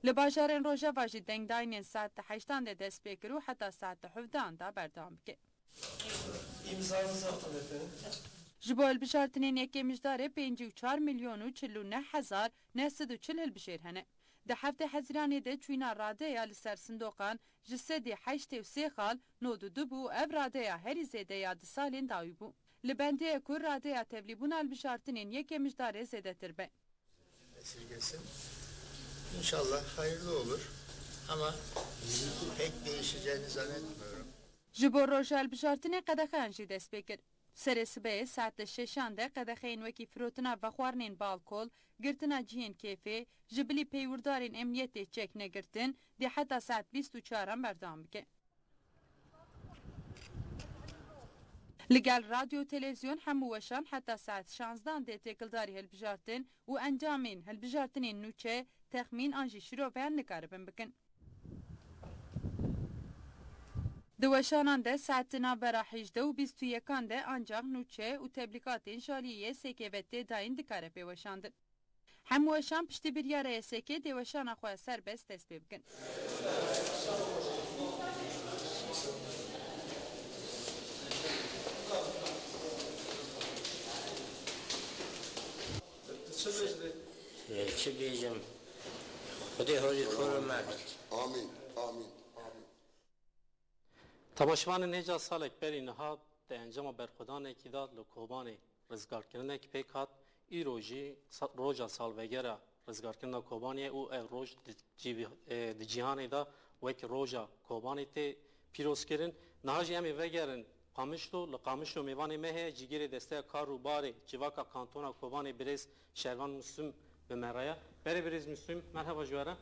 لباجارên Rojava jî dengdayînên saet 8 de dest pê kir û heta saet 17 da berdewam bike. İmzanızı atın efendim. Ji bo hilbijartinên yekê mijdarê 54 milyon û 49,940 hilbijêr hene. Di heftê Hezîranê de çûna radeya li ser sindoqan ji sedê 83 xal 92 bû ev radeya herî zêde ya di salên dawî bû. Li bendiyê ku radeya tevlîbûna hilbijartinên yekê mijdarê zêdetir be. Esirgesin. İnşallah hayırlı olur ama pek değişeceğini zannetmiyorum. Ji bo roja hilbijartinê qedexeyan jî dest pê kir. Serê sibehê saet 6 de qedexeyên wekî firotina vexwarinên balkol, girtina cihên kêfê, ji bilî peywirdarên emniyetê çek negirtin, dê heta saet 24 berdewam bike. Li gel radyo televizyon hemû weşan heta saet 16 dê têkildarî hilbijartin û encamên hilbijartinên nûçe texmîn an jî şîroveyan nikaribin bikin. Di weşanan de saetina bera 18 û 21 de ancak nûçe û teblîkatên jaliyê SKVT dayîn dikare pê weşandin. Hemû weşan piştî biryara SK dê weşana xwe serbest dest pê bikin. Çi bêjim? Xwedê holî xwe merd. Amin. Amin. Temaşvanên hêja salek berî niha de encama berxwedanekî da li Kobanê rizgarkirinekî pêk hat, îro jî roja salvegera rizgarkirina Kobaniyê û ev roj di cîhanê da wek roja Kobanê tê pîrozkirin. Niha jî em ê vegerin Qamişlo, li Qamişlo mêvanê me heye cîgêrê desteya kar û barê civaka kantona Kobanê birêz Şervan Müslüm bi me re ye. Berê birêz Müslüm, merheba ji were.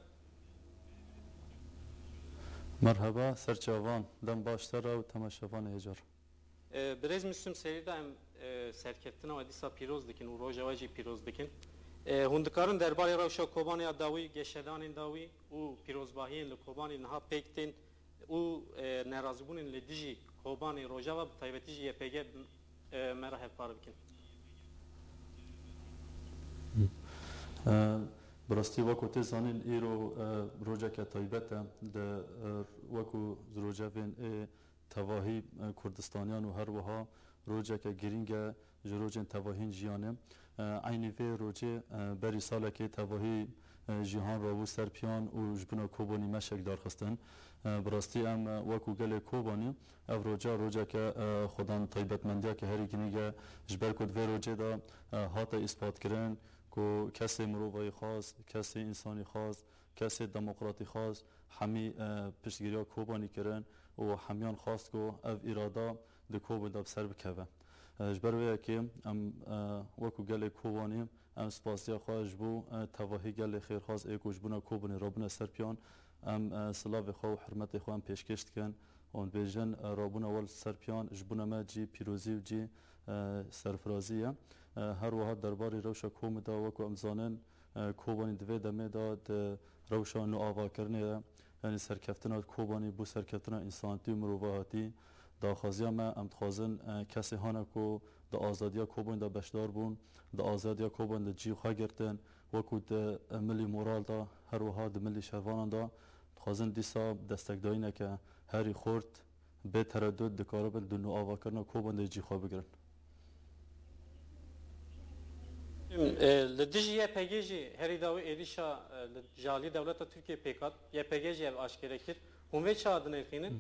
Merhaba, serçavan, dem baştara û temaşevan hêjar. Birêz Müslüm serî da em serkeftina we dîsa pîroz dikin û roja we jî pîroz dikin. Hûn dikarin derbarê rewşa Kobanê ya dawî, geşedanên dawî û pîrozbahiyên li Kobanê niha pêk tên û nerazîbûnên li dijî Kobanê Rojava bi taybetî jî YPG me re hevpar bikin. Bi rastî wekû tê zanîn îro rojeke taybet e di wekû rojevên tevahî Kurdistaniyan û her wiha rojeke girîng e ji rojên tevahîn jiyanê. Aynî vê rojê berî salekê tevahî jîhan rabû serpiyan û ji bina Kobanî meşek darxistin. Bi rastî em wekû gelê Kobanî ev roja rojeke xwedan taybetmendiyeke herî girîng e ji ber ku di vê rojê da hate îspatkirin ku kesê mirovayî xas, kesê însanî xas, kesê demokratî xas hemî piştgiriya Kobanî kirin û hemiyan xast ku ev îrada di Kobanî da bi ser bikeve. Ji ber wê yekê em wekû gelê Kobanî em spasiya xwe ji bo tevahî gelê xêrxas ê ku ji bûna Kobanî rabûne serpiyan em silavê xwe û hirmetê xwe em pêşkêş dikin û dibêjin rabûna wel serpiyan ji bûna me cî pîrozî û cî serfirazî ye. Her wiha derbarê rewşa Komê da wekû em zanin Kobanî di vê demê da di rewşa nû avakirinê de yanî serkeftina Kobanî bû serkeftina însanîtî û mirovahatî daxwaziya me em dixwazin kesê hene ku di azadiya Kobanî da beşdar bûn, di azadiya Kobanî de cî xwe girtin wekû di millî moral da her wiha di millî şervanan da dixwazin dîsa destekdayîneke herî xurt bê tereddût dikaribin di nû avakirina Kobanî de cî xwe bigirin. Li dijî YPG jî herî dawî êrişa li jalî dewleta Tirkiye pêk hat, YPG jî ev aşkere kir. Hûn vê çawa dinêxînin?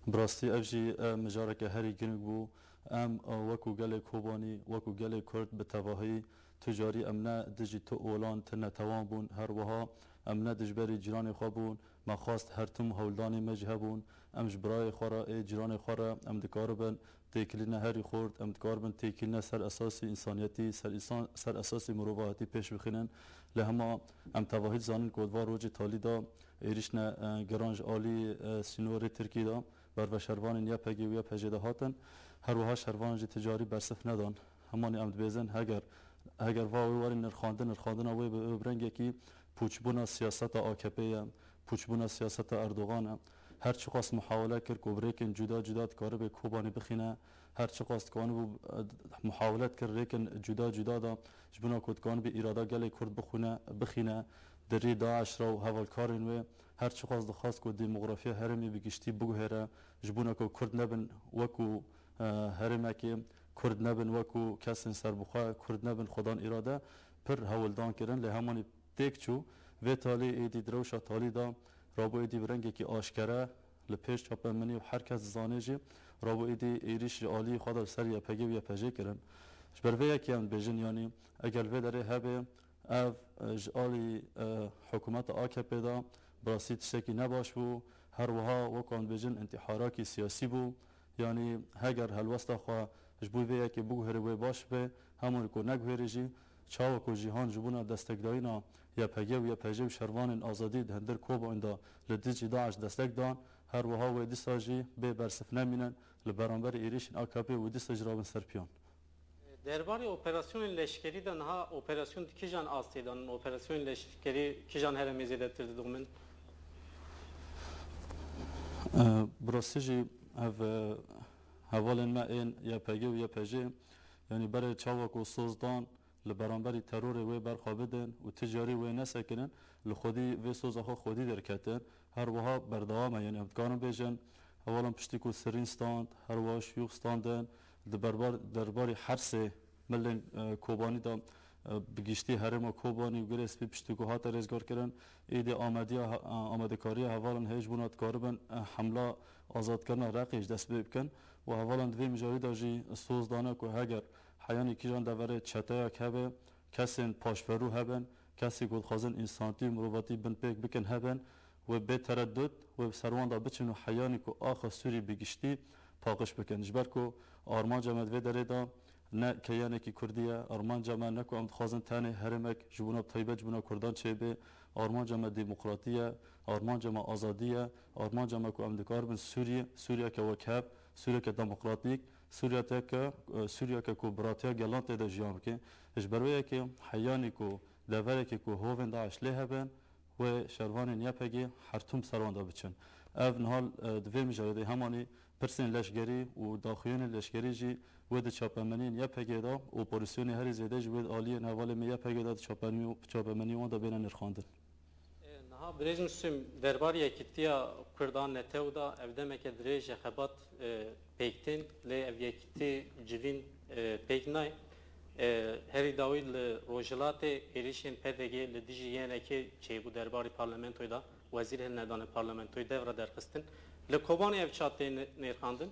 Bi rastî ev jî mijareke herî giring bû. Em wekû gelê Kobanî, wekû gelê Kurd bi tevahî ticarî em ne dijî tu olan tune tewan bûn her wiha em ne dijberî cîranê xwe bûn me xwast her tim hewldanê me jî hebûn em ji birayê xwe re ê cîranê xwe re em dikaribin têkilîna herî xurt em dikaribin têkilîna ser esasî însaniyetî ser esasî mirovahatî pêş bixînin li hema em tevahî zanin ku va rojê talî da êrişne geran ji alî sînorê Tirkî da berve şervanên YPG û YPJ de hatin her wiha şervanan jî ticarî bersif nedan hemanî em dibêzin heger va wê warî nirxandina wê bi rengekî pûçbûna siyaseta AKP'ye pûçbûna siyaseta Erdoğan'a هر چی قاس محاوله کرد که بریکن جدا جدا کار به کوبانی بخینه هر چی قاست کانو محاولت کرد ریکن جدا جدا دا جبنا کد کان به اراده گله کرد بخینه دری داعش را و هوال کارن و هر چی قاست خواست که دموگرافی هرمی بگشتی بگوهره جبنا که کرد نبن وکو هرمه که کرد نبن وکو کسین سربخواه کرد نبن خدان اراده پر هولدان کردن لی همانی تک چو و تالی ایدی دروشا تالی دا رابو ایدی برنگی که آشکره لپیش چاپن منی و هر کس زانه جی رابو ایدی ایریش عالی خدا سر یا پگی و یا پجی کردن شبروه یکی هم بیجن یعنی اگر وی داره هبه او جالی حکومت AKP دا براسی تشکی نباش بو هر وها وکان بیجن انتحاراکی سیاسی بو یعنی هگر هلوستا خواه جبوی وی یکی بگو هروی باش به همون که نگوهری جی چاو کو جهان جبونا دستگداینا یا پگه و یا پجه و شروان آزادی هندر کوبا ایندا لدیجی داعش دستگ دان هر وها و دیساجی به برسف نمینن لبرانبر ایریش AKP و دیساج رابن سرپیان درباره اپراسیون لشکری دا نها اپراسیون کیجان آستیدان اپراسیون لشکری کیجان هرمیزی دتر دومن براسیجی هوالن ما این یا پگه و یا پجه یعنی برای چاو کو سوزدان لبرانبری ترور و برخوابدن و تجاری و نسکنن لخودی و سوزها خودی درکتن هر وها بردوام یعنی امکانم بیجن اولا پشتی کو سرین ستاند هر وها شیوخ ستاندن درباری حرس ملن کوبانی دا بگیشتی هرم و کوبانی و گرس پی پشتی کو هات رزگار کردن ایده آماده کاری حوالا هیچ بونات کاربن حمله آزاد کردن رقیش دست بکن و حوالا دوی مجاری داجی سوزدانه که هگر حیانی کیجان دوره چطایا که کسی پاشفرو هبن کسی گل خازن انسانتی مروتی بن پیک بکن هبن و به تردد و سروان دا بچن و حیانی که آخر سوری بگشتی پاقش بکن جبر که آرمان جمعت و داره دا نه کیانه کی کردیه آرمان جمع نکو ام خازن تانه هرمک جبونا طیبه جبونا کردان چه به آرمان جمع دموکراتیه آرمان جمع آزادیه آرمان جمع کو ام دکار بن سوریه که وکهب سوریه که دموکراتیک سوریا که کوبراتیا گلانت ده جیام که اجبرویه که حیانی کو دوره که کو هوون داعش له هبن و شروان نیپگی حرتم سروان دا بچن اف نهال دوی مجرده همانی پرسن لشگری و داخلین لشگری جی و د چاپمنی نیپگی دا اپوزیسیون هر زیده جوید عالی نوال میپگی دا چاپمنی اون دا بین نرخاندن نها بريزم سم دربار يكتيا كردان نتودا افدمك دريج خبات بيكتين ل افيكتي جلين بيكناي هری داوی روجلات ایریشین پدگی لدیجی یعنی که چه بود درباری پارلمانتوی دا وزیر هندان پارلمانتوی devre درخستن لکوبانی افشاتی نیرخاندن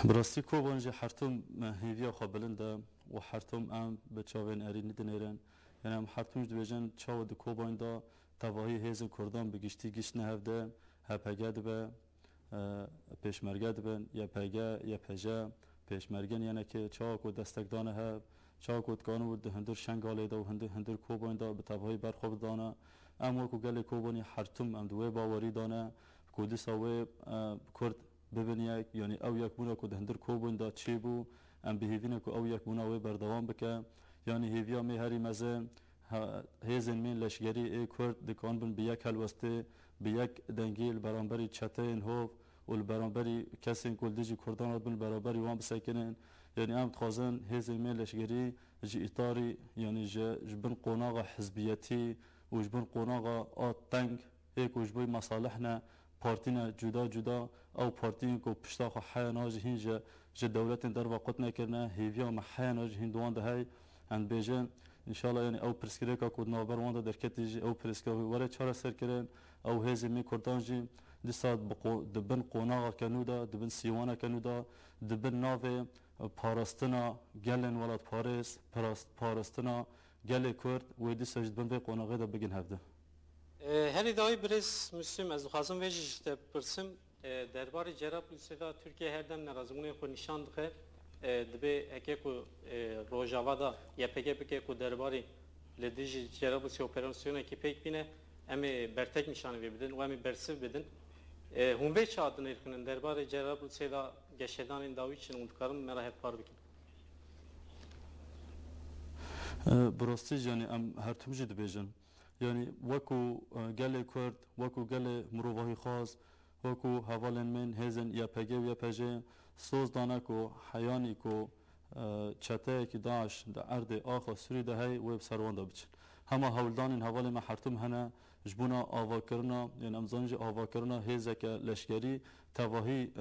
براستی کوبانجی حرتم هیویا خابلنده و حرتم ام به چاوین ارینی دنیرن یعنی ام حرتمش دویجن چاو د کوبان دا تواهی هیز کردان بگشتی گشت نهفده هپگد به پیشمرگد بن یا پگه یا پجه پیشمرگن یعنی که چاو کو دستگدانه هب چاو کو کانو د هندر شنگاله دا و هندر کوبان دا به تواهی برخورد دانه ام کو گله کوبانی حرتم ام دوی باوری دانه کودی ساوی کرد ببینید یعنی او یک بونا که هندر کوبان دا چی بو ام بهیوینه که او یک بونا وی بردوام بکه یعنی هیویا می هری مزه هیزن من لشگری ای کرد دکان بن بیک هلوسته بیک دنگیل برانبری چتین هوف و برانبری کسی کل دیجی کردان بن برانبری وام بسکنن یعنی ام تخازن هیزن من لشگری جی ایتاری یعنی جبن قناغ حزبیتی و جبن قناغ آت تنگ ایک و جبوی مصالحنا پارتینا جدا جدا او پارتین کو پشتاخ حیاناج هینجا جه دولت در وقت نکرنه هیویا محیاناج هندوان ده های ان بیجن انشالله یعنی او پرسکریکا کود نابر وانده در کتیجی او پرسکریکا وره چاره سر کرن او هزی می کردانجی دیسا دبن قوناغا کنودا دبن سیوانا کنودا دبن ناو پارستنا گلن ولاد پاریس پارستنا گل کرد و دیسا جدبن به قوناغی دا بگین هفته هری دایی بریز مسلم از خواستم ویجیشته پرسم درباره جراب لسیدا ترکیه هر دم نرازمونه خود نشان دخه دبی اگه کو روجاوا دا یا پگه کو درباره لدیجی جراب لسی اپراسیونه که پیک بینه امی برتک نشانه بدن و امی برسیف بدن هم به چه آدن ایرکنن درباره جراب لسیدا گشتان این داوی چن اونتکارم مرا هف کار بکن براستی یعنی ام هر تمجید بیجن yani وەکو gelê Kurd وەکو gelê mirovahî xas وەکو hevalên min hêzên YPG û YPJ soz dane ku heyanî ku çeteyekî Daeş di erdê axa Sûrî de hey wê bi ser wan de biçin hema hewldanên hevalê me Hertum hene ji bona avakirina yani em zanin jî avakirina hêzeke leşkerî tevahî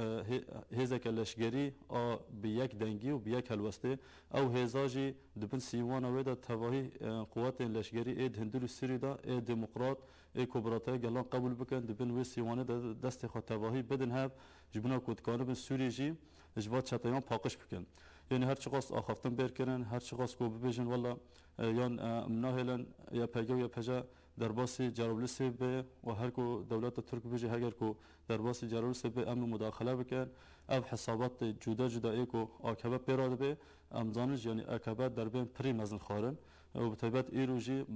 hêzeke leşkerî a bi yek dengî û bi yek helwestê ew hêza jî dibin sîwana wê de tevahî quwetên leşkerî ê Hindîr û Sûrî de ê demokrat ê kooperataya gelan qebûl bikin dibin wê sîwanê de destê xwe tevahî bidin hev ji bona ku dikanibin Sûrî jî ji va çeteyan paqij bikin yani her çiqas axaftin bêrkirin her çiqas ku bibêjin wela yan em nahêlin YPG û YPJ derbasî Cerablusê bê û her ku dewleta Türk bêje heger ku derbasî Cerablusê bê em mudaxele bikin ev hesabatê cuda cuda ê ku AKP pêra dibe em zanin yani AKP derbên pirî mezin xwarin û bi taybet îro jî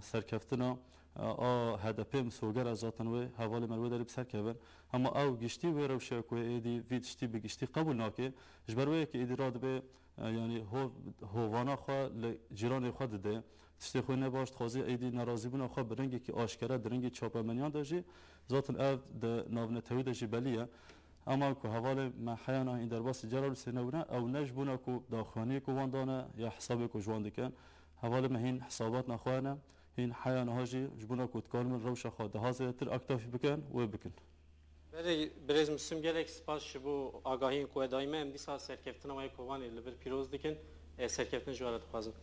serkeftina a HDP misogera zaten wê hevalê me wê derê bi serkevin hema ew giştî wê rewşeya ku êdî vî tiştî bi giştî qebûl nake ji ber wê yekê êdî radibe yani hovana xwe li cîranê xwe dide tiştê xwe ne baş dixwaze êdî nerazîbûna xwe bi rengekî aşkere di rengê çapemeniyan de jî zaten ev di navnetewî de jî belî ye ama ku hevalê me heyana hîn derbasî Cerablusê nebûne ew ne ji bona ku daxuyaniyê ku wan dane ya hesabê ku ji wan dikin hevalê me hîn hesabat naxwe ne hîn heyana jî ji bona ku dikarin rewşa xwe daha zêdetir aktafî bikin wê bikin Birêz Müslüm gelek spas ji bo agahiyên ku edayî me em dîsa serkeftina wê kovanê li bir pîroz dikin serkeftin ji were dixwazin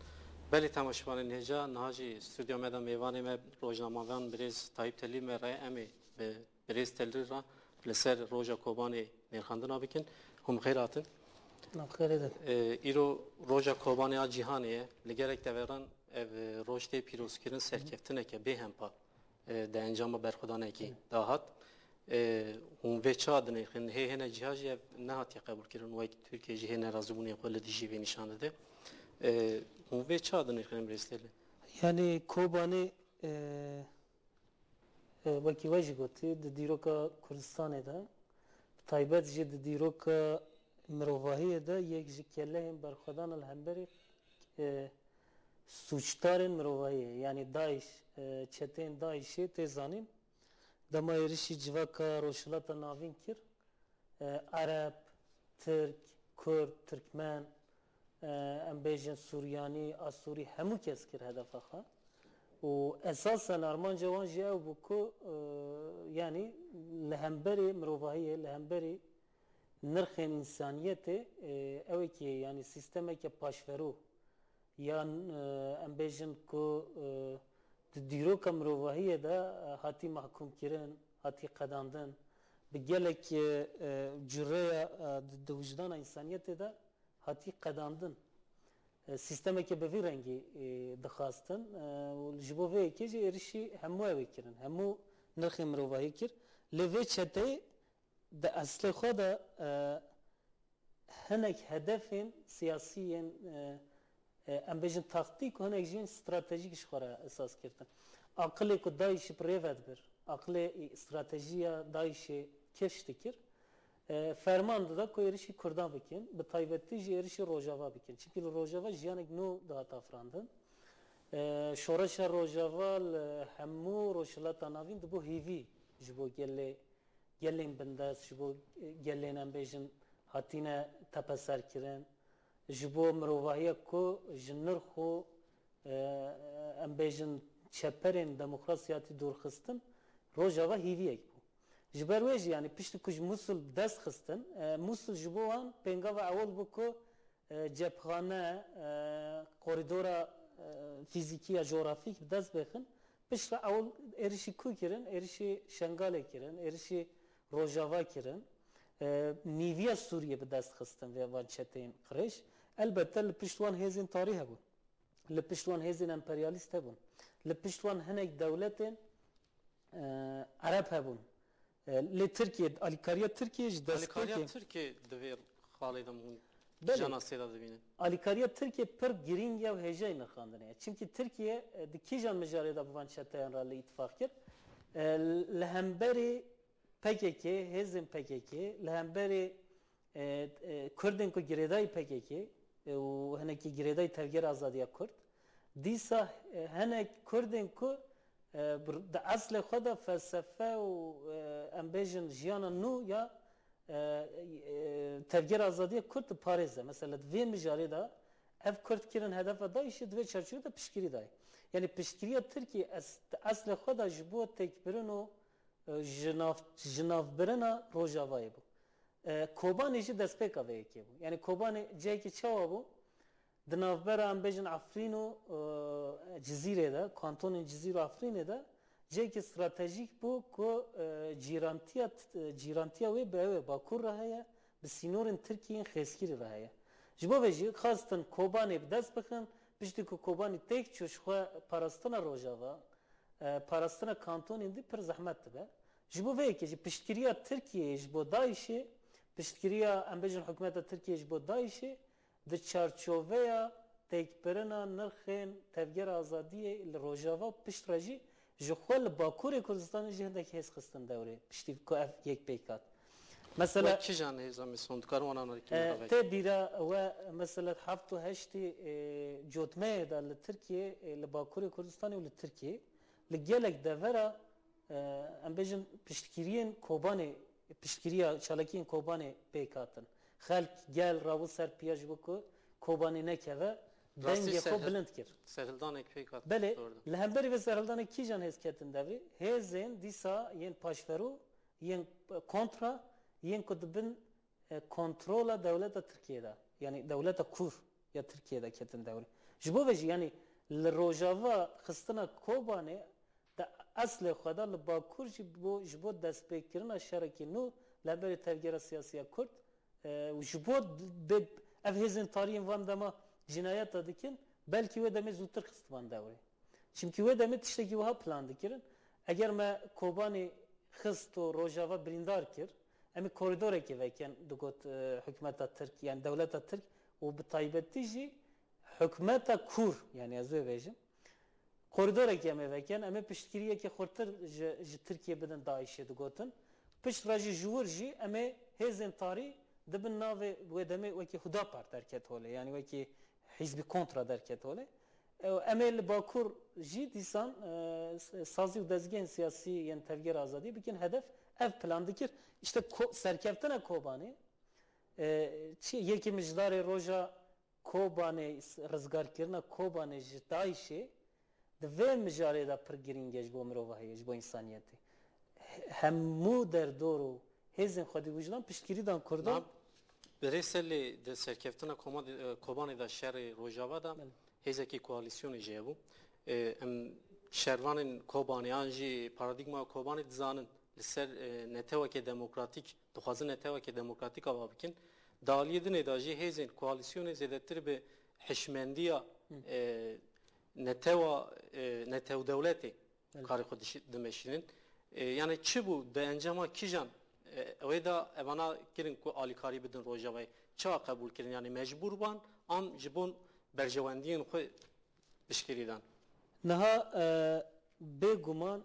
belê temaşevanên hêja niha jî stûdyo me de mêvanê me rojnamevan Birêz Tayyip Telî me re em ê bi Birêz Telî re li ser roja Kobanê nêrxandina bikin hûn xêr hatin îro roja Kobanê a cîhanê ye li gerek deveran ev roj tê pîrozkirin serkeftineke bêhempa di encama berxwedanekî dahat hûn vê çi dinêxin hê hene cîha jî ev nehatiye qebûlkirin wek Tirkiye jî hê nerazîbûnê xwe li dijî vê nîşan dide hûn vê çi dinêxin Birêz Telî yani Kobanê wekî we jî gotî di dîroka Kurdistanê de taybet jî di dîroka mirovahiyê de yek ji kelleyên berxwedan li hemberî suçdarên mirovahiyê yani Daeş çeteyên Daişê tê zanîn dema êrişî civaka rojhilata navîn kir Ereb, Tirk, Kurd, Tirkmen em bêjin Suryanî, Asûrî hemû kes kir hedefa xwe û esasen armanca wan jî ew bû ku yani li hemberî mirovahiyê li hemberî nirxên însaniyetê ewekî yani sîstemeke paşverû yan em bêjin ku di dîroka mirovahiyê de hatî mahkûmkirin hatî qedandin bi gelek cüreya di wijdana însaniyetê de hatî qedandin sîstemeke bi vî rengî dixwastin û ji bo vê yekê jî êrişî hemû ew ê kirin hemû nirxên mirovahî kir li vê çeteyê di eslê xwe de hinek hedefên siyasîyên em bêjin taktîk û hinek jî stratejîk ji xwe re esas kirtin aqilê ku Daişî bi rêv vedibir aqilê stratejiya Daişê keş dikir ferman dida ku êrişî Kurdan bikin bi taybetî jî êrişî Rojava bikin çünkü li Rojava jiyanek nû dihat afirandin şoreşa Rojava li hemû rojhilata navîn di bo hêvî ji bo gelên bindest ji bo gelên em bêjin hatîne tepeserkirin ji bo mirovahiya ku ji nirx û em bêjin çeperên demokrasiyatî dûrxistin Rojava hêviyek bû ji ber wê jî yani piştî ku ji Musul dest xistin Musul ji bo wan pêngava ewil bû ku cephane koridora fîzîkî ya coğrafîk bi dest bêxin piştre ewil êrişî ku kirin êrişî Şengalê kirin êrişî Rojava kirin nîviya Sûriye bi dest xistin vê van çeteyên qirêj elbette li pişt wan hêzên tarî hebûn li pişt wan hêzên emperyalîst hebûn li pişt wan hinek dewletên Ereb hebûn lê Tirkiye alîkariya Tirkiye ji alîkariya Tirkiye divê xalê de hûn cana sêda dibînin alîkariya Tirkiye pir girîng ya hêjayê nirxandinê çünkü Tirkiye di kîjan mijarê de bi van çeteyan ra li îtifaq kir li hemberî PKK hêzên PKK li hemberî Kurdên ku girêdayî PKK û hinekî girêdayî Tevgera Azadiya Kurd dîsa hinek Kurdên ku ده اصل خود فلسفه و امبیژن جیانا نو یا تفجیر آزادی کرد پاریزه مثلا دوی مجاری دا ev Kürt kirin hedefe da işi dve çarçıyor da pişkiri da. Yani pişkiriye Türkiye aslı xoda jibo tekbirin o jinavbirina rojavayı bu. Kobani jî destpêka vê yekê bû. Yani Kobani cihekî çawa bû di navbera em bêjin Afrîn û Cizîrê de, kantonên Cizîr û Afrînê de cihekî stratejîk bû ku cîrantiya wê bi ew ê Bakur re heye, bi sînorên Tirkiyeyên xêskirî re heye. Ji bo vê jî xastin Kobanê bi dest bixin, piştî ku Kobanî têk çû ji xwe parastina Rojava, parastina kantonên dî pir zehmet dibe. Ji bo vê yekê jî piştgiriya Tirkiyeyê ji bo Daişê piştgiriya em bêjin hikûmeta Tirkiye ji bo Daişê di çarçoveya têkbirina nirxên tevgera azadiyê li Rojava pişt re jî ji xwe li Bakurê Kurdistanê jî hindek hêz xistin dewrê piştî ku ev yek pêk hat. Mesela çijan hêza sondkarwana narîkê te bîra we mesela heft û heştê cotmeyê da li Tirkiye li Bakurê Kurdistanê û li Tirkiye li gelek devera em bêjin piştgiriyên Kobanê piştgiriya çalakiyên Kobanê pêk hatin. Xelk gel rabû ser piya ji bo ku Kobanê nekeve dengê xwe bilind kir. Serhildanek pêk hat. Belê li hemberî vê serhildanê kîjan hêz ketin devrê? Hêzên dîsa yên paşverû yên kontra yên ku dibin kontrola dewleta Tirkiyeyê yani dewleta Kur ya Tirkiyeyê ketin devrê. Ji bo vê jî yani li Rojava xistina Kobanê de eslê xwe da li Bakur jî ji bo destpêkirina şerekê nû li hemberî tevgera siyasiya Kurd ji bo ev hêzên tarihên van dema cinayeta dikin belkî wê demê zûtir xistvan devrê. Çimkî wê demê tiştekî wiha plan dikirin. Eger me Kobanê xist û Rojava birîndar kir em ê koridorekê veken digot hikûmeta Tirk yani dewleta Tirk û bi taybetî jî hikûmeta Kur yani ez vê bêjim koridorekê em ê veken em ê piştgiriyekê xurtir ji Tirkiye bidin Daişê digotin. Pişt re jî ji wir jî em ê hêzên tarî dibin navê wê demê wekî Hudapar derket hole yani wekî hîzbî kontra derket hole. Em ê li Bakur jî dîsan sazî û dezgehên siyasî yên tevgera azadî bikin hedef ev plan dikir. İşte serkeftina Kobanê yekî mijdarê roja Kobanê rizgarkirina Kobanê ji Daişê di vê mijarê de pir girîng e ji bo mirova heye ji bo însaniyetê. Hemû derdor û hêzên xwedî wijdan piştgirî dan Kurdan Birêselê di serkeftina Kobanê da şerê Rojava da hêzekî koalîsyonê jê bû. Em şervanên Kobanîyan jî paradigma Kobanê dizanin li ser netewekê demokratîk dixwazin netewekê demokratîk ava bikin. Daliyê dinê da jî hêzên koalîsyonê zêdetir bi hişmendiya netewdewletê karê xwe dimeşînin. Yani çi bû di encama kîjan ew da evana kirin ku alîkarî bidin Rojavayê çawa qebûl kirin yani mecbûr ban an ji bo berjewendiyên xwe piştgirî dan. Niha bêguman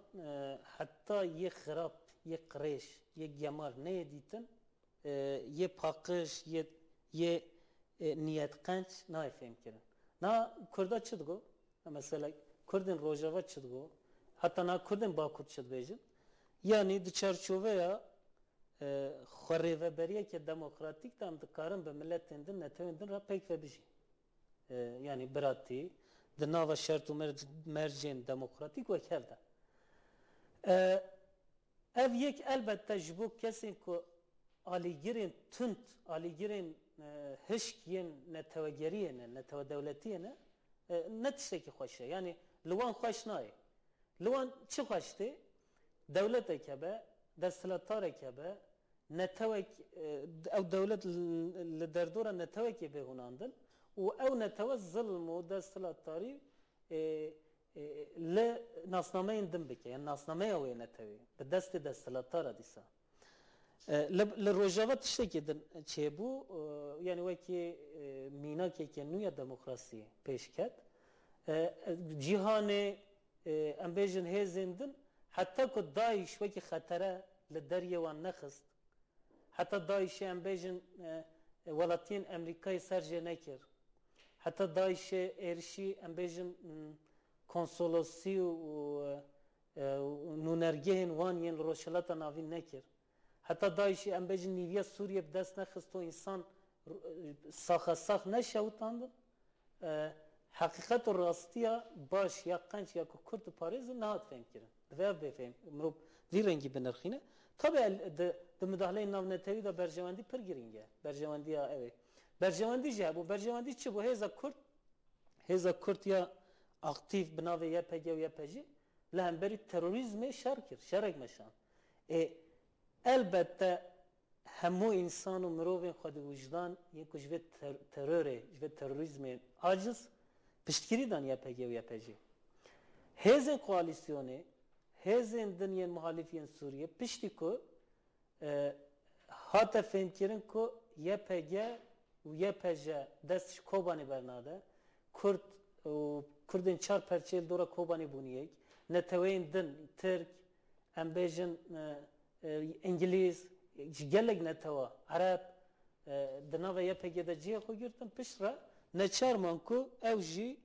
heta yê xirab yê qirêj yê gemar neyê dîtin yê paqij yê niyetqenc nayê fêm kirin. Na Kurda çi digo? Mesela Kurdên Rojava çi digo? Heta na Kurdên Bakur çi dibêjin? Yani di çarçoveya xwerêveberiyekê demokratîk de em dikarin bi milletên din netewên din re pêk vebijîn. Yani biratî di nava şert û mercên demokratîk wek hev de. Ev yek elbette ji bo kesên ku alîgirên tund alîgirên hişk yên netewegeriyê ne netewedewletiyê ne ne tiştekî xweş e yani li wan xweş nayê. Li wan çi xweş tê? Dewletek hebe, desthilattarek hebe, netewek ew dewlet li derdora netewekê bêhûnandin û ew netewe zilm û desthilattarî li nasnameyên din bike yani nasnameya wê netewê bi destê desthilattara dîsa. Li Rojava tiştekê din çêbû yani wekî mînakekê nû ya demokrasiyê pêş ket. Cîhanê em bêjin hêzên din heta ku Daîş wekî xetere li deryê wan nexist heta Daîşê em bêjin welatiyên Emerîkayê ser jê nekir heta Daîşê êrişî em bêjin konsolosî û نونرگهن وانین روشلات ناوی نکر حتی دایشی ام بجن نیویا سوریه بدست نخست و انسان ساخ نشوتاند حقیقت و راستیا باش یا قنچ یا کرد و پاریز نهاد فهم کرن دوی بفهم مروب دی رنگی بنرخینه طبعا د مداخله ناونتوی دا برجواندی پر گرینگه برجواندی اوه برجواندی جه بو برجواندی چه بو هزا کرد یا اکتیف بناوه یا پگه و یا پجی لهم بری تروریزم شرک مشان البته همو انسان و مروفین خود وجدان یک جوه تروره جوه تروریزم عاجز پشتگیری دان یا پگه و یا پجی هزین کوالیسیونه هزین دنیا محالفین سوریه پشتی که حتی فهم کردن که یا پگه و یا پجه دستش کوبانی برناده کردن چار پرچیل دورا کوبانی بونیک نتوین دن ترک امبیجن انگلیز گلگ نتوا عرب دناوه یا پگه دا جیه خو گرتن پشت نچار مانکو او جی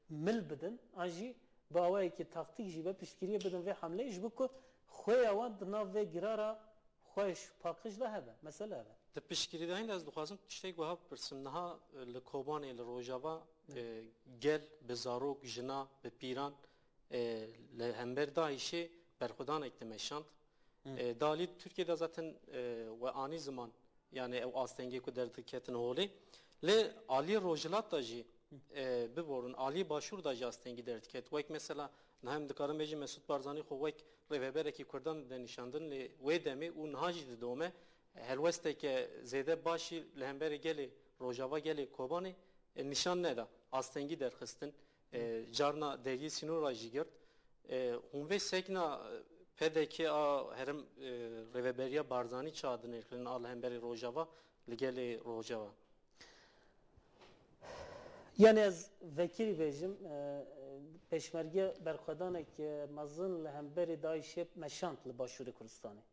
مل بدن آنجی با اوایی که تاکتیک جی به پشتگیری بدن و حمله ایش بکو خوی اوان دناوه گرارا خویش پاکش ده هبه مثلا هبه د پشتگیری دهین از دخوازم تشتیک وها برسن نها لکوبان لروجاوا گل به زاروک جنا به پیران لهمبر دایشی برخودان اکتمشاند دالی Türkiye'de zaten ve ani zaman yani ev astengi ku derdiketin holi le ali rojilat da ji biborun ali başur da ji astengi derdiket vek mesela nahem dikarim beji Mesut Barzani xo vek revebereki Kurdan de nişandın le ve demi un haji de dome helweste ke zede başı lehemberi geli rojava geli kobani nişan ne da astengi derxistin carna dergi sinura jigert hun ve sekna پدکی هرم ریوبریا بارزانی چادن اخلین آل همبری روجاوا لگلی روجاوا یعنی از وکیلی بیجم پشمرگه برخودانه که مزن لهمبری دایشه مشانت لباشور کردستانی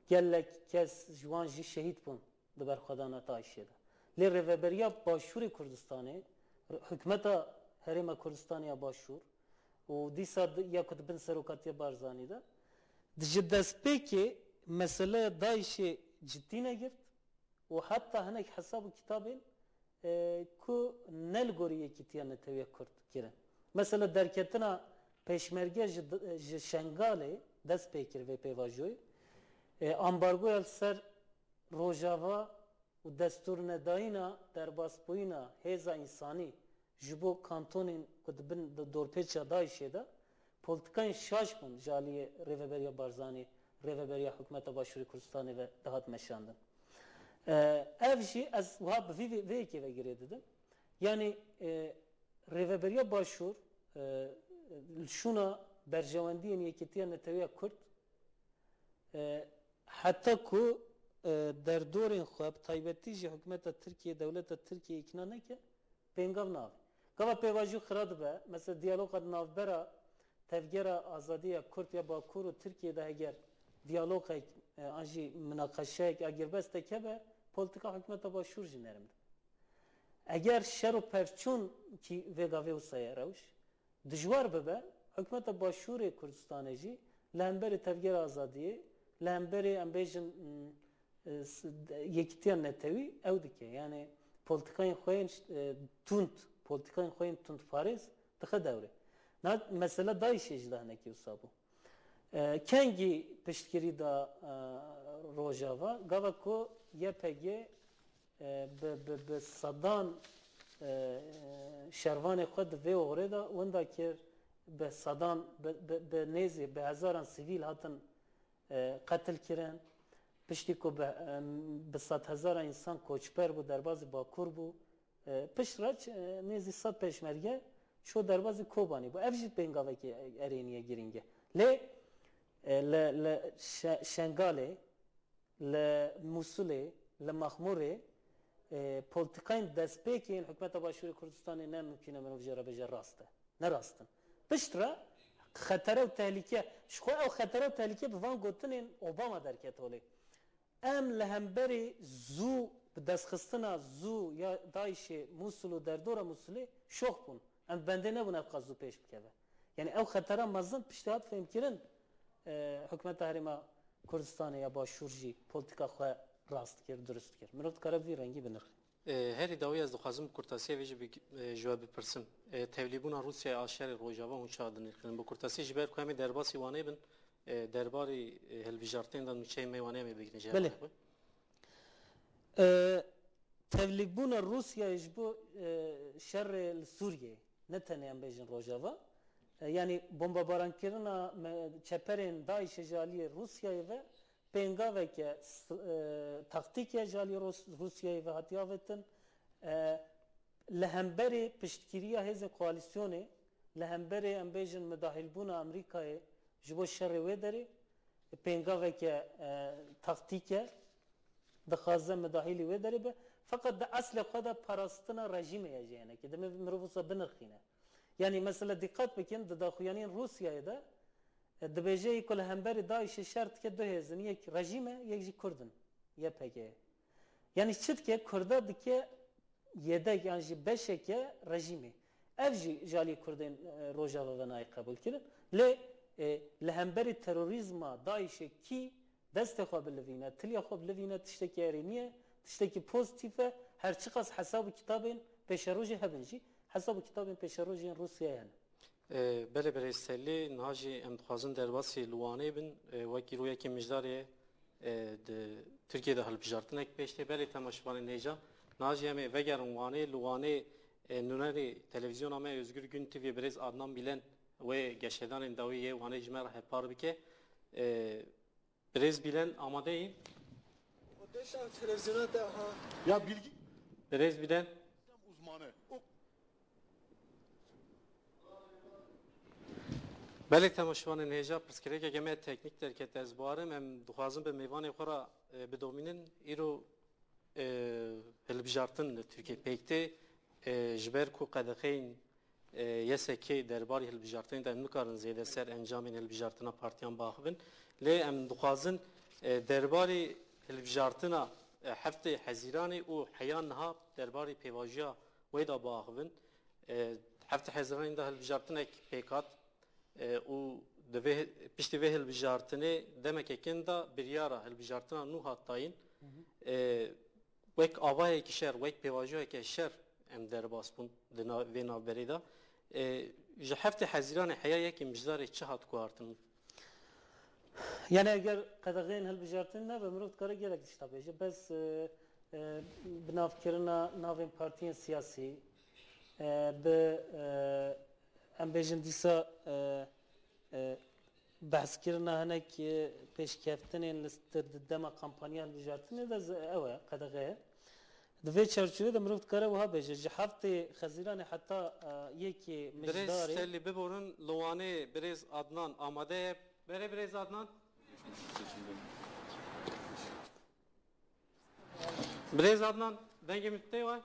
گلک کس جوانجی شهید بون لبرخودانه دایشه ده لی ریوبریا باشور کردستانی حکمت هرم کردستانی باشور و دیسا یا کتبن سروکاتی بارزانی ده دست پکی مسئله دایش جدی نگرد و حتی هنگ حساب کتابین که نلگوری کتیان نتویه کرد کرن مثلا درکتنا پیشمرگه شنگاله دست پیکر و پیواجوی امبارگوی سر روجاوا و دستور نداینا در باسپوینا هزا انسانی جبو کانتونین کدبن دورپیچا دایشه ده politikayın şaş bun jaliye Reveberiya Barzani, Reveberiya Hükümete Başvuru Kurdistani ve dahat meşandın. Evji az vahab ve iki ve gire dedim. Yani Reveberiya Başvur şuna berjevendiyen yeketiyen neteviye Kürt hatta ku derdorin xuab taybetici Hükümete Türkiye, Devlete Türkiye ikna neke pengav nav. Gava pevaju xirad be, mesela diyalog ad navbera tevgera azadiya Kürt ya Bakur u Türkiye'de eğer diyalog anji münakaşa eğer beste kebe politika hükümete başvur jinerimdi. Eğer şer u perçun ki vegave usaya ravş dijwar bebe hükümete başvur Kürdistan'ı lemberi tevgera azadiye lemberi ambejin yekitiyan netevi evdike yani politikayın xoyin tunt Paris tıxa devre. Mesela dayış ecdahına ki usabu. Kengi piştkiri da rojava gava ko YPG be sadan şervan xud ve orada onda ki be sadan be nezi be hazaran sivil hatın katil kiren pişti ko be 100,000 insan koçper bu derbazı Bakur bu pişraç nezi sat peşmerge şu derbazı Kobani bu evjit bengave ki ereniye giringe le Şengale le Musule le Mahmure politikayın despeki hükümete başvuru Kürdistan'ı ne mümkün ama vjera bejer rastı ne rastın piştra xatara ve tehlike şu o xatara ve tehlike bu van gotinin Obama derket oli em lehemberi zu destxistana zu ya Daişe Musulu derdora Musuli şok bun em bende ne buna qazu peş bikeve Yani ev xetera mezin piştihat fehmkirin hükümet Herêma Kurdistanê ya başûr jî politika xwe rast kir, durust kir. Mirov dikare vî rengî binirxin. Herî dawî ez dixwazim kurtasiyê vê jî ji we bipirsim. Tevlîbûna Rûsyayê a şerê Rojava hûn çawa dinirxin. Bu kurtasî ji ber ku em ê derbasî wanê bin derbarê hilbijartên da nûçeyê me wanê em ê bigrin. Belê. Tevlîbûna Rûsyayê ji bo şerê li Sûriyeyê ne tenê em bêjin Rojava. Yani bombabarankerina çeperên Daişê ji aliyê Rûsyayê ve pêngaveke taktîke ji aliyê Rûsyayê ve hatiye avêtin li hemberê piştkiriya hêzên koalîsyonê li hemberê em bêjin midahîlbûna Amerîkayê ji bo şerê wê derê pêngaveke taktîke dixwaze midahîlê wê derê be fakat de eslê xwe de parastina rejîmê ye jî henekî demê mirov wisa binirxîne. Yani mesela dikkat bikin di daxuyaniyên Rûsyayê de dibêje ku li hemberê Daişê şer dike du hêzin yek rejîm e yek jî Kurdin YPG. Yani çi dike Kurda dike yedek yani jî beşeke rejîmê. Ev jî ji aliyê Kurdên Rojava ve nayê qebûl kirin. Lê li hemberê terorîzma Daişê kî destê xwe bilivîne, tilya xwe bilivîne tiştekî erê niye, tiştekî pozîtîf e her çi qas hesabı kitabên pêşerojê hebin jî. Hesabı kitabên pêşerojiyên Rûsyayê hene. Belê berêselî niha jî em dixwazin derbasî li Wanê bin wekî rûyekê mijdarê di Tirkiyeyê de hilbijartinek pêş tê belê temaşevanên hêja niha jî em ê vegerin Wanê li Wanê nûnerê televîzyona me Özgür Gün TV'ye birêz Adnan Bilen wê geşedanên dawî yê Wanê ji me re hepar bike. Birêz Bilen amadeyî? Televizyona da ha. Ya bilgi Birêz Bilen uzmanı. Belê temaşevanên hêja pirsgirêkeke me teknîk derket ez barim em dixwazin bi mêvanê xwe ra bidomînin îro hilbijartin li Tirkiye pêk tê ji ber ku qedexeyên yesekê derbarê hilbijartinê de em nikarin zêde ser encamên hilbijartina partiyan baxivin lê em dixwazin derbarê hilbijartina heftê hezîranê û heyan niha derbarê pêvajiya wê da baxivin heftê hezîranê de hilbijartinek pêkat û piştî vê hilbijartinê demekekin da biryara hilbijartina nû hat dayîn wek avayekî şer wek pêvajiyeke şer em derbas bûn di vê navberê da ji heftê hezîranê heya yekê mijdarê çi hat guhartin? Yani eğer qedexeyên hilbijartin nebe mirov dikare gelek tişta bêje bes bi navkirina navên partiyên siyasî bi em bêjin dîsa behskirina hinek pêşkeftinên li dema kampanya hilbijartinê de ew e qedexe di vê çerçevê de mirov dikare wiha bêje ji heftê xezîranê heta yekê Birêz mijdarê Selî biborin li Wanê birêz Adnan amade ye berê birêz Adnan birêz Adnan dengê min tê wa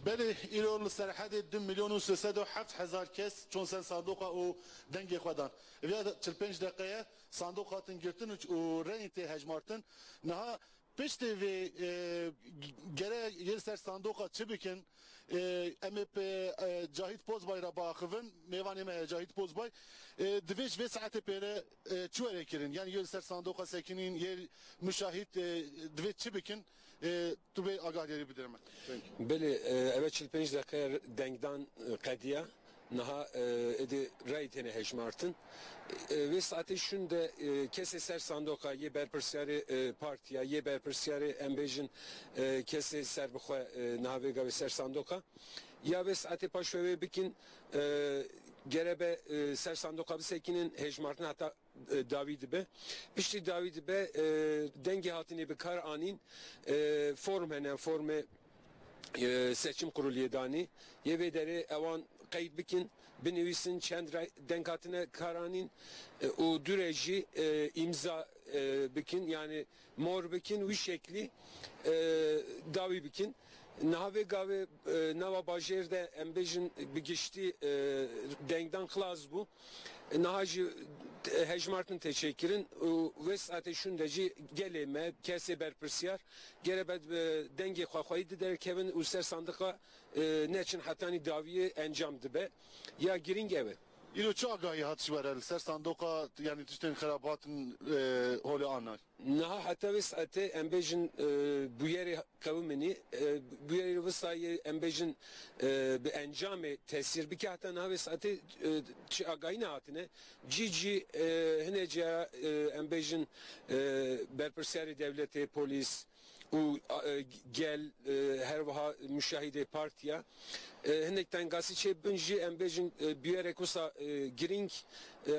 بله ایران سرحد 2,307,000 کس چون سن صندوق او دنگ خودان ویا 45 دقیقه صندوق هاتن گرتن و رنگ ته هجمارتن نه پشت و گره yer ser sandoqa çibikin emep Cahit Pozbay ra baxıvın mevaneme Cahit Pozbay dveş ve saate pere çuere kirin yani yer ser sandoqa sekinin yer müşahit dveş çibikin tu bey agahleri bidirme. Beli evet 45 dakika dengdan qediya naha edi raytene heşmartın ve saate şunda kese ser sandoqa ye berpersyari partiya ye berpersyari embejin kese ser bxwe navega ve ser sandoqa ya ve saate paşve bikin gerebe ser sandoqa bisekinin heşmartın hatta David be pişti David be denge hatini bir kar anin form hene forme seçim kurulu yedani ye deri evan kayıt bikin binüvisin çend denkatine karanin o düreji imza bikin yani mor bikin üç şekli davi bikin nave gave nava bajerde embejin bir geçti dengdan klaz bu nahacı hejmartın teşekkürün ve saate şundacı geleme kese berpirsiyar gerebe denge xwaxwayı der kevin user sandığa neçin hatani daviye encamdı be ya giring eve. İro çu agahi hatış verel ser sandoka yani tüşten xerabatın holi anay. Naha hatta ve saate embejin bu yeri kavimini bu yeri vısayı embejin bir encame tesir bir hatta naha ve saate çi agahi nahatine cici henece embejin berperseri devleti polis u gel her vaha müşahide partiya henekten gazetçi bunji embejin bir yere kusa giring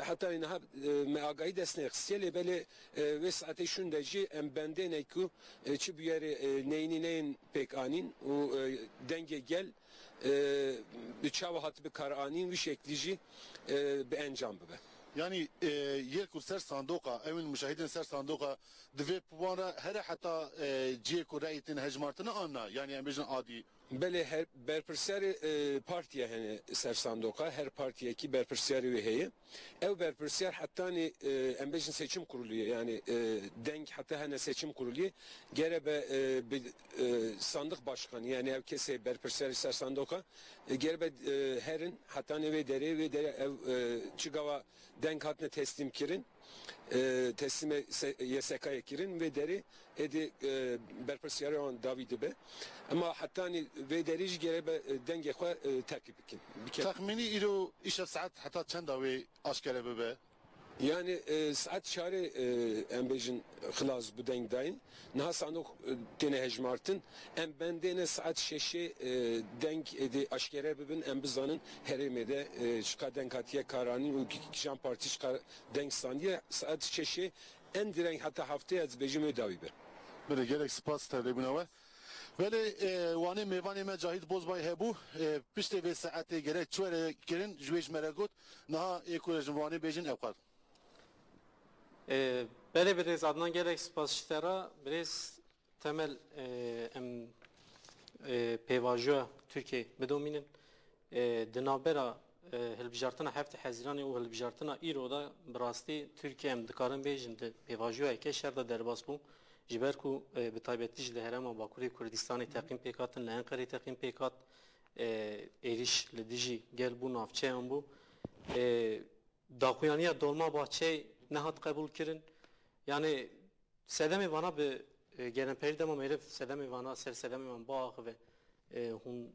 hatta inaha me agahi desnek siyele bele ve saate şundacı embende neku çi bir yere neyni neyin pek anin u denge gel bir çava hatı bir karanin bir şeklici bir encam be. Yani yer kur ser sandoka evin müşahidin ser sandoka dve puana her hatta ciye kur rayitin hecmartını anla yani embejin adi. Bele her berperseri partiye hani ser sandoka her partiye ki berperseri ve heye ev berperser hatta ni embejin seçim kuruluyor yani denk hatta hani seçim kuruluyor gerebe bir sandık başkanı yani ev kese berperseri ser sandoka gerebe herin hatta ne ve dere ev çigava denk hatne teslim kirin teslime YSK'ya kirin ve deri edi berperseri on Davide be ama hatta ni ve derici gerebe denge xwe takip bikin. Tahmini ilo işe saat hatta çenda ve aşkere be. Yani saat şare embejin xilaz bu deng dayin. Naha sanok tene hejmartın. Em bendene saat şeşe deng edi aşkere bibin em bizanın heremede çıka deng hatiye karanin u kişan parti çıka deng sandiye saat şeşe en direnk hatta haftaya az bejim ödavi be. Böyle gerek spas talebine var. Böyle vani mevani me cahit bozbay hebu pişte ve saate gerek çöre kirin jüveş meragot naha ekolojim vani bejin evkar. Böyle biraz adnan gerek spasişlere biraz temel peyvajı Türkiye bedominin dinabera hilbijartına hafta Haziran'ı o hilbijartına İro'da brasti Türkiye em dikarın bejinde peyvajı eke şerda derbas bu jiberku bi taybeti jile herama Bakuri Kurdistan'ı takim pekatın le Ankara takim pekat eriş le diji gel bu navçe bu dakuyaniya dolma bahçe nehat kabul kirin yani sedemi vana be gelen perdema merif sedemi vana ser sedemi van bağ ve hun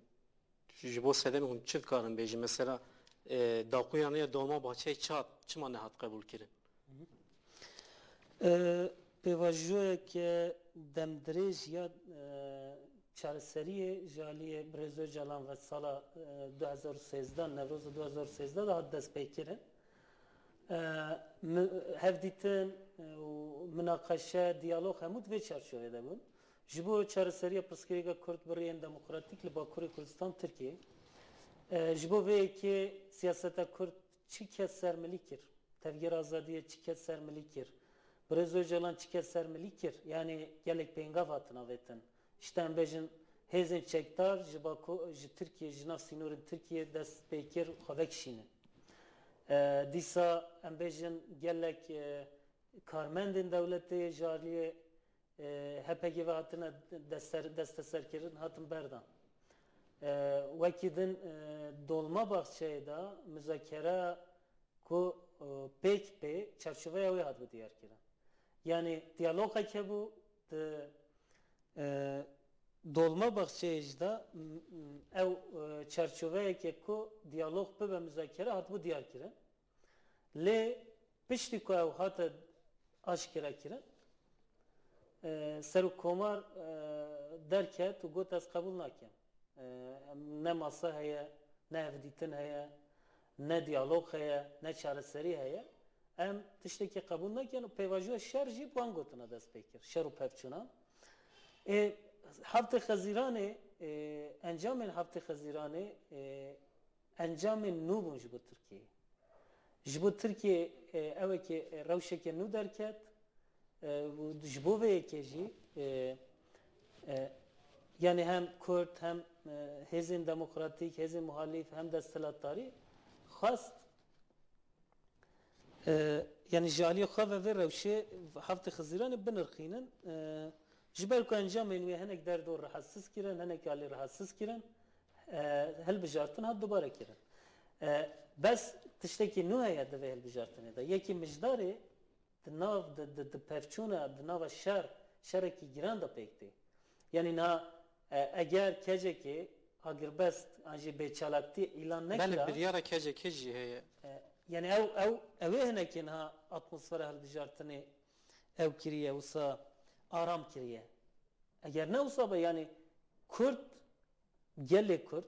jibo sedemi hun çift karın beji mesela dakuyaniya dolma bahçe çat çima nehat kabul kirin Pevajjoye ke demdirêj ya çareseriye jaliye Brezor Calan ve sala 2013 Nevruz 2013 da hat destpêkirin hevdîtin münaqeşe diyalog hemû divê çarşovê de bûn ji bo çareseriya pirsgirêka Kurd birêyên demokratîk li Bakurê Kurdistan Tirkiye ji bo vê yekê siyaseta Kurd çi kes sermilî kir tevgera azadiye çi kes sermilî kir Brezor Calan çi kes sermilî kir yani gelek pêngav hatin avêtin işte em bêjin hêzên çekdar ji Tirkiye ji nav sînorên Tirkiye dest pê kir xwe vekişînin dîsa em bêjin gelek karmendên dewletê jaliye HPG ve hatine desteserkirin hatin berdan wekî din dolma baxçeyê da müzakere ku pêk pê çerçeveya wê hat bi diyarkirin yani diyalog hebû di dolma baxçeyê da ew çerçeveyekê ku diyalog bibe müzakere hat bu diyarkirin lê piştî ku ew hate aşkira kirin serokkomar derket û got ez qebûl nakim ne masa heye ne hevdîtin heye ne diyalog heye ne çareserî heye em tiştekî qebûl nakin û pêvajoya şer jî wan gotina dest pê kir şer û pevçûnan Haftê Xezîranê encamên Haftê Xezîranê encamên nû bûn ji bo Tirkiyeyê ji bo Tirkiye ewekê rewşekê nû derket ji bo vê yekê jî yani hem Kurd hem hêzên demokratîk hêzên muhalîf hem desthilatdarî xwast yani jaliye xave ve revşe hafte xizirane binirxinin jiber ku encamên wê hinek derdo rahatsız kirin, hinek alî rahatsız kirin, hilbijartin hat dubare kirin. Bes tiştekî nû heye divê hilbijartinê de. Yekî mijdarê di nav di pevçûna di nava şerekî giran da pêk tê. Yani na eğer kecekê agirbest an jî bêçalaktî îlan nekira. Belê biryara kecekê jî heye. Yani ew hinekî niha atmosfera hilbijartinê ew kiriye wisa aram kiriye. Eğer ne olsa be yani Kürt, gelê Kürt,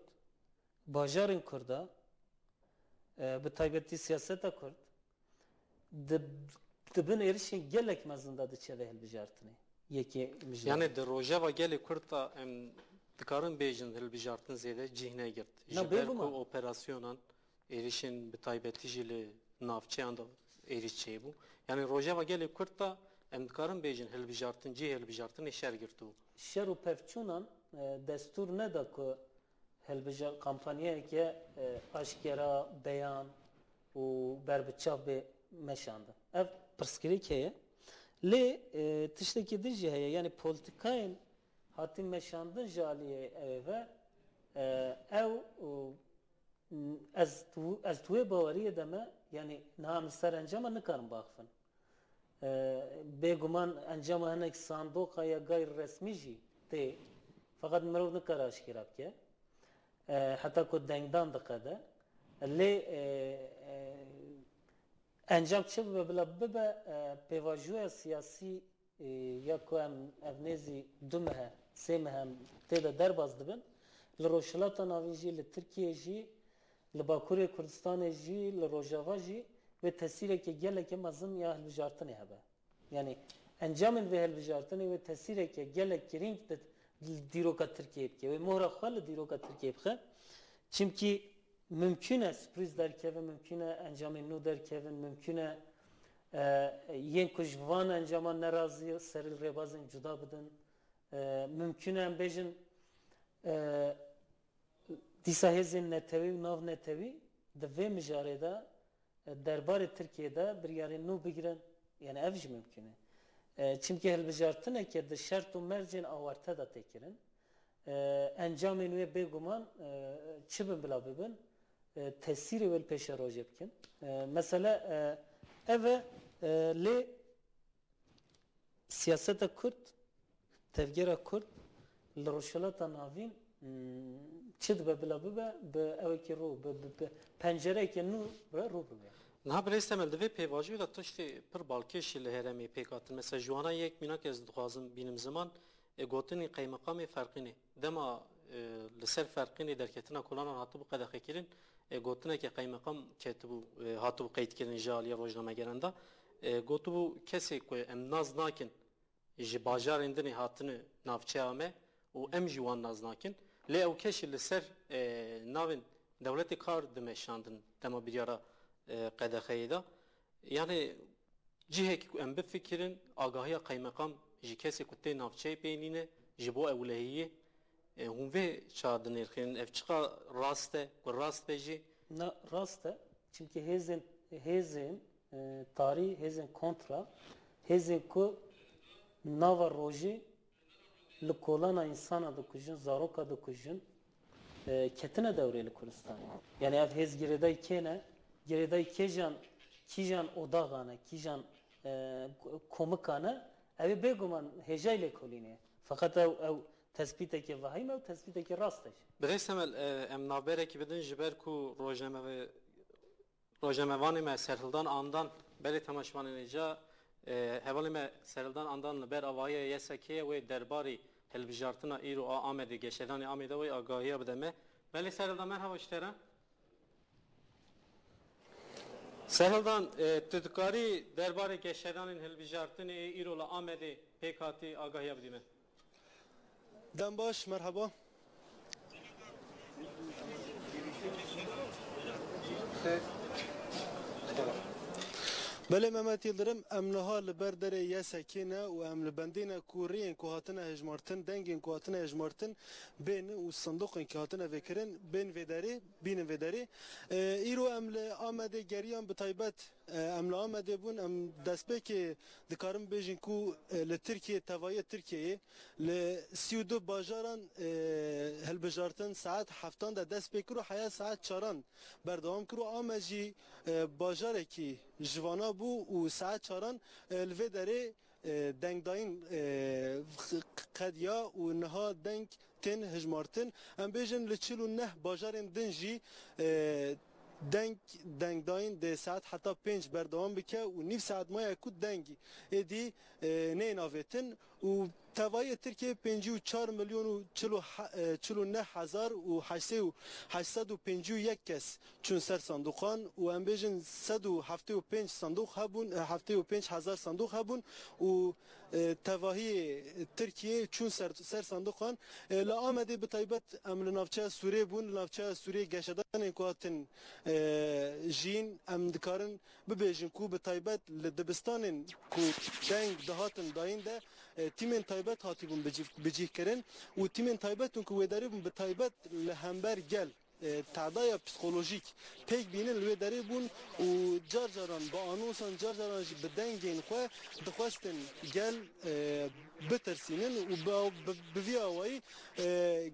bajarên Kurda, bi taybetî siyaseta Kürt, dibin êrişên gelek mezin da diçe ve hilbijartinê. Yekê mijda. Yani di rojeva gelê Kürt da em dikarin bêjin hilbijartin zêde cihne girt. Na, Ji ber ku bêguma. operasyonan êrişên bi taybetî jî li navçeyan da êriş çêbû. Yani rojeva gelê Kürt da em dikarin bêjin hilbijartin cih hilbijartinê şer girtû. Şer û pevçûnan destur neda ku hilbijar kampanyayeke aşkera, beyan û berbiçav bê meşandin. Ev pirsgirêk heye. Lê tiştekî din jî heye yani politikayên hatin meşandin ji aliyê ew ve ew ez tuê baweriyê de me yani niha min ser encama nikarin baxivin. Bêguman encama hinek sandoqa ya gayr resmî jî tê. Fakat mirov nikare aşkêra bike. Heta ku dengdan diqede. Lê encam çi bibe bila bibe pêvajoya siyasî ya ku em evnêzî du mehe, sê mehe tê de derbas dibin. Li Rojhilata navîn jî, li Tirkiye jî, li Bakurê Kurdistanê jî, li Rojava jî ve tesîrekê gelekê mezin ya hilbijartinê hebe. Yani encamên vê hilbijartinê ve tesîrekê gelek girîng dîroka Tirkiye bike ve mohra xwe li dîroka Tirkiye bixe. Çimkî mümkün e sürpriz derkevin, mümkün e encamên nû derkevin, mümkün e yên ku ji van encaman nerazî serî rêbazên cuda bidin. Mümkün e em bêjin dîsa hêzên netewî û nav netewî di vê mijarê de derbarê Tirkiye'de biryarên nû bigirin. Yani ev jî mümkün e. Çimkî hilbijartineke di şert û mercên awarte da tê kirin. Encamên wê bêguman çi bin bila bibin tesîrê wê li pêşa rojê bikin. Mesela ev e lê siyaseta Kürt, tevgera Kürt li Rojhilata navîn çi dibe bila bibe bi evekî rû bi pencerekê nû re rû bibe. Niha birêz temel divê pêvajoyê da tiştê pir balkêşî li herêmê pêk hatin. Mesela ji wana yek mînak ez dixwazim bînim ziman gotinê qeymeqamê ferqînê. Dema li ser ferqînê derketina kolanan hatibû qedexekirin gotineke qeymeqam ketibû hatibû qeydkirin ji aliya rojnamegeran da gotibû kesê ku em naz nakin ji bajarên dinê hatine navçeya me û em jî wan naz nakin. Lê ew keşî li ser navên dewletê kar dimeşandin dema biryara qedexeyê da. Yani cihekî ku em bifikirin agahiya qeymeqam ji kesê ku tê navçeyê pênîne ji bo ewlehiyê hûn vê ça dinêrxînin ev çiqa rast e ku rast be jî Rast e çünkü hêzên tarî hêzên kontra hêzên ku nava rojê li kolana insana dikujin zaroka dikujin ketine devrê li Kurdistanê. Yani ev hêz girêdayî kê ne? Girêdayî kîjan odaxane, kîjan komikane ew bêguman hêjayî lêkolînê. Fakat ew tespîtekê vehîm ew tespîtekê rast e. birêz temel em navberekî bidin ji ber ku rojnamevanê me serhildan andan belê temaşvanê nêca hevalê me serhildan andan li ber avahiyê yesekê wê derbarê hilbijartina îro a Amedê geşedanê Amedê wê agahiya bide me. Belê serhildan merhaba ji te re. Serhildan tu dikarî derbarê geşedanên hilbijartinê îro li Amedê pêk hatî agahiya bidî me. Dem baş, merhaba. Belê Mehmet Yıldırım em niha li ber derê yesekîne û em li bendîne ku rêyên ku hatine hejmartin, dengên ku hatine hejmartin bên û sindoqên ku hatine vekirin bên vê derê bînin vê derê. Îro em li Amedê geriyan bi taybet ام لا آمده بون ام دست به که دکارم بیجن کو لترکیه توایی ترکیه ل 32 باجاران هل بجارتن ساعت هفتان ده دست به کرو حیا ساعت چاران بردوام کرو آمجی باجاره کی جوانا بو و ساعت چاران الوی داره دنگ داین قدیا و نها دنگ تن هجمارتن ام بیجن لچلو نه باجارن دنجی دنگ داین ده ساعت حتی 5 بردوام بکه و نیف ساعت مایه کود دنگی ادی نه ناویتن و توایی ترکیه 54 میلیون و 49 هزار و 851 کس چون سر صندوقان و ام بیجن 175 صندوق هبون 75 هزار صندوق هبون و توایی ترکیه چون سر صندوقان لا آمده به طیبت ام لنافچه سوریه بون لنافچه سوریه گشدان انکواتن جین ام دکارن ببیجن کو به طیبت لدبستان کو دنگ دهاتن داین ده تیمن تایبت هاتی بون بجیه کرن و تیمن تایبت اون که ویداری بون به تایبت لهمبر گل تعدای پسیکولوژیک پیک بینن لوی داری بون و جار جاران با آنونسان جار جاران جی به دنگین خواه دخواستن گل بترسینن و بوی آوائی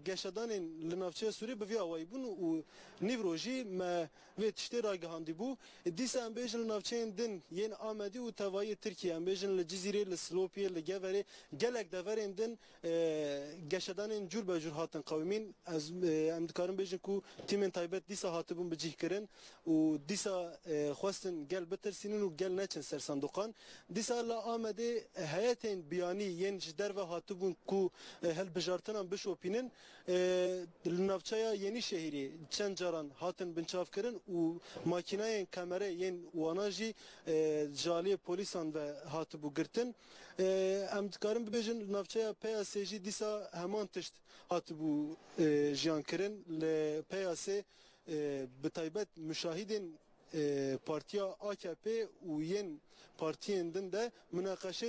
گشدان لنافچه سوری بوی آوائی بون و نیوروژی ما وی تشتی را گهاندی بو دیسا ام بیجن لنافچه دن ین آمدی و توایی ترکیه ام بیجن لجزیره لسلوپیه لگوره گلک دورین دن گشدان جور به جور هاتن قومین از ام دکارم بیجن کو تیمن تایبت دیسا هاتبون بجیه کرن و دیسا خواستن گل بترسینن و گل نچن سر صندوقان دیسا لا آمده هیئتین بیانی ین جدر و هاتبون کو هل بجارتنان بشوپینن لنافچایا یعنی شهری چند جاران هاتن بنچاف کرن و ماکینای کامره ین واناجی جالی پولیسان و هاتبو گرتن ام دکارم ببیجن لنافچایا پیاسیجی دیسا همان تشت هاتبو جیان کرن پیاسه به طیبت مشاهدین پارتیا AKP و ین پارتیین دن ده مناقشه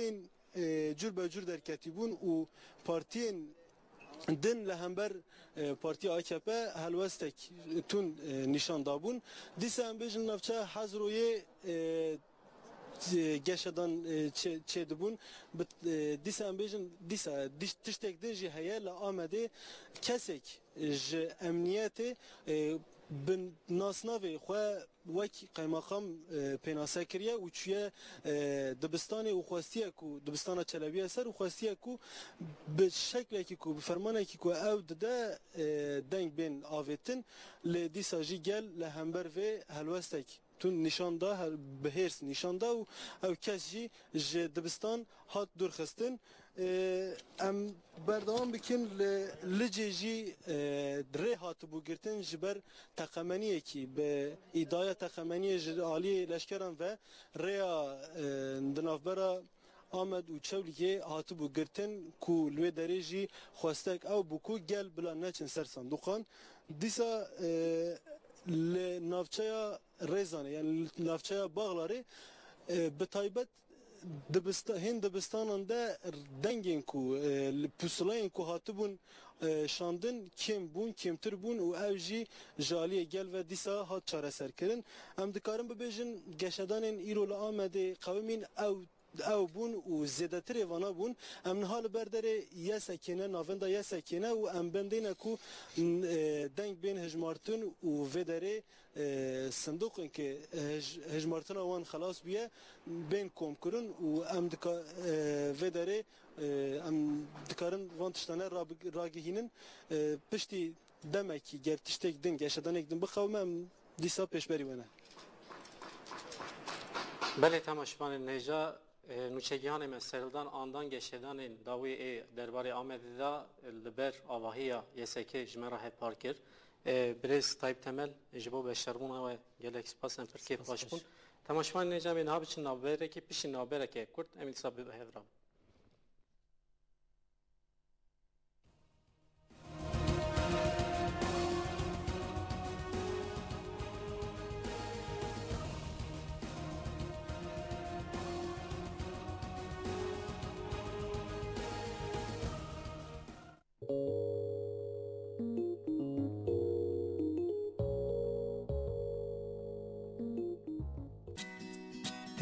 جور به جور در کتیبون و پارتیین دن لهمبر پارتیا AKP هلوستک تون نشان دابون دیسا هم بیجن نفچه حضروی گشتان چه دبون دیسا ام بیجن دیسا تشتک دنجی هیا لا آمده کسک ج امنیت بن ناسناوی خواه وکی قیماقام پیناسه کریه و چیه دبستان و خواستیه کو دبستان چلویه سر و خواستیه کو به شکلی که کو به فرمانه که کو او ده دنگ بین آویتن لدیسا جی گل لهمبر و هلوستک تون نشان ده به هرس نشان ده و او کس جی دبستان هات دور خستن ام بردوام بکن لجی جی دره هات بو گرتن جبر تقمنیه کی به ایدای تقمنیه عالی لشکران و ریا دنافبرا آمد و چولیه هات بو گرتن کو لوی دریجی خواستک او بو کو گل بلا نچن سر صندوقان دیسا لنافچه ریزانه یعنی نافچه باغلاری به طیبت هند دبستانان ده دنگین کو پوسلاین کو هاتبون شاندن کم بون کمتر بون و اوجی جالی گل و دیسا هات چاره سر کرن ام دکارم ببیجن گشدان ایرول آمده قومین او بون و زیادتر وانا بون ام نهال برداره یا سکینه ناوندا یا سکینه و ام بندینه کو دنگ بین هجمارتن و وداره صندوق که هجمارتن وان خلاص بیه بین کوم کرن و ام وداره ام دکارن وان تشتانه راگهینن پشتی دمکی گرتشتک دن گشتان اکدن بخوام ام دیسا پیشبری ونه بله تماشاگران نجا نوچگیان مسئلدان آندان گشتدان داوی درباره آمده دا لبر آواهی یسکی جمعه هپ پارکر برز تایب تمل جبو به شربون و گلکس پاسن پرکیف باشبون تماشاگران نجا می نابچ نابره که پیش نابره که کرد امیل صاحب به هدرام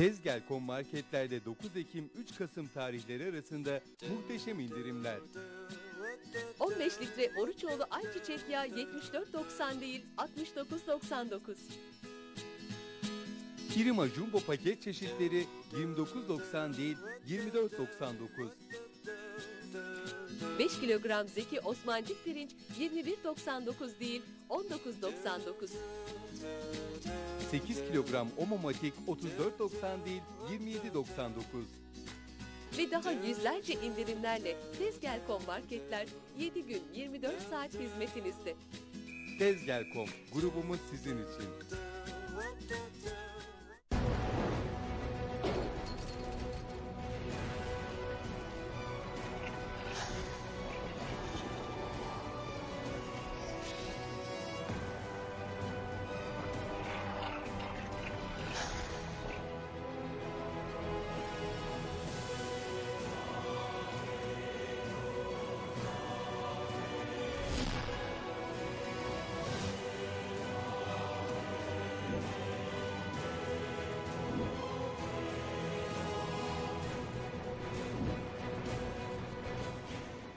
Tezgel.com marketlerde 9 Ekim 3 Kasım tarihleri arasında muhteşem indirimler. 15 litre Oruçoğlu ayçiçek yağı 74.90 değil 69.99. Kirima Jumbo paket çeşitleri 29.90 değil 24.99. 5 kilogram Zeki Osmancık pirinç 21.99 değil 19.99. 8 kilogram Omomatik 34.90 değil 27.99. Ve daha yüzlerce indirimlerle Tezgel.com marketler 7 gün 24 saat hizmetinizde. Tezgel.com grubumuz sizin için.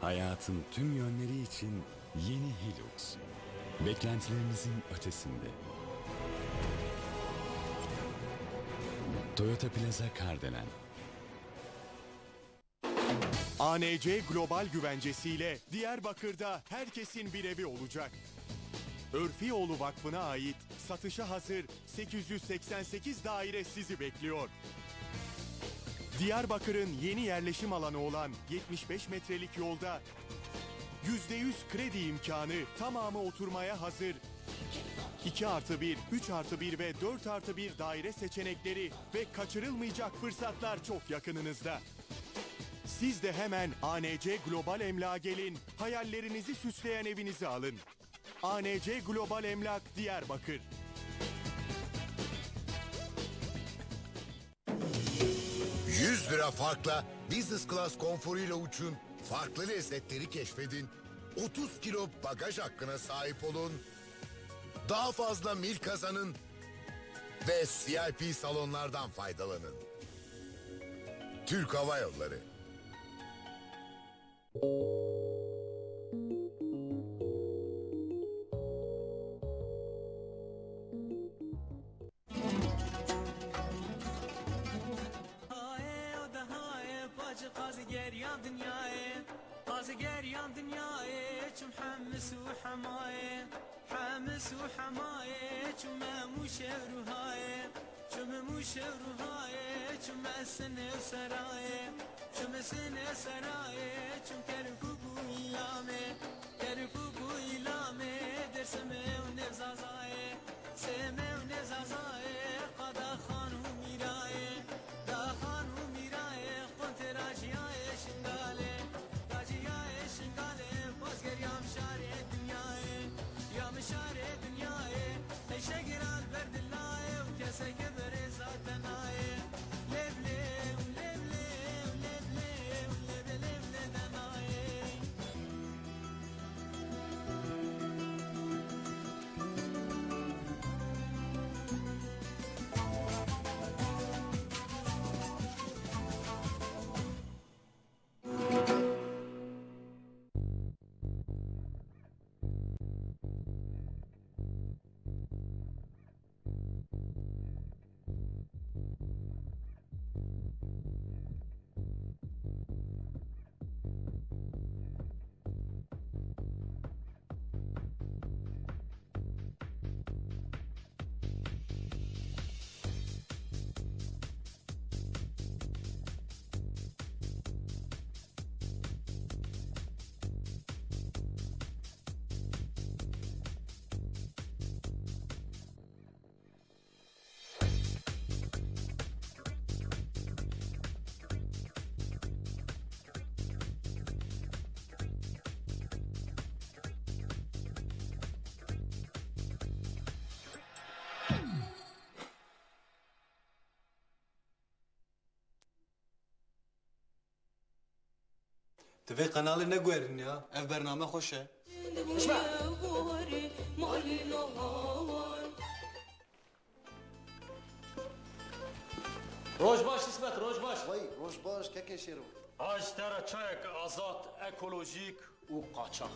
Hayatın tüm yönleri için yeni Hilux. Beklentilerinizin ötesinde. Toyota Plaza Kardelen. ANC Global güvencesiyle Diyarbakır'da herkesin bir evi olacak. Örfioğlu Vakfı'na ait satışa hazır 888 daire sizi bekliyor. Diyarbakır'ın yeni yerleşim alanı olan 75 metrelik yolda %100 kredi imkanı, tamamı oturmaya hazır. 2+1, 3+1 ve 4+1 daire seçenekleri ve kaçırılmayacak fırsatlar çok yakınınızda. Siz de hemen ANC Global Emlak'a gelin, hayallerinizi süsleyen evinizi alın. ANC Global Emlak Diyarbakır. £100 farkla Business Class konforuyla uçun, farklı lezzetleri keşfedin, 30 kilo bagaj hakkına sahip olun, daha fazla mil kazanın ve VIP salonlardan faydalanın. Türk Hava Yolları. Tevê kanalê neguherin ya. Ev bername xweş e. روش باش اسمت روش باش وای روش باش که شیرو آج ترا چایک آزاد اکولوژیک و قاچاق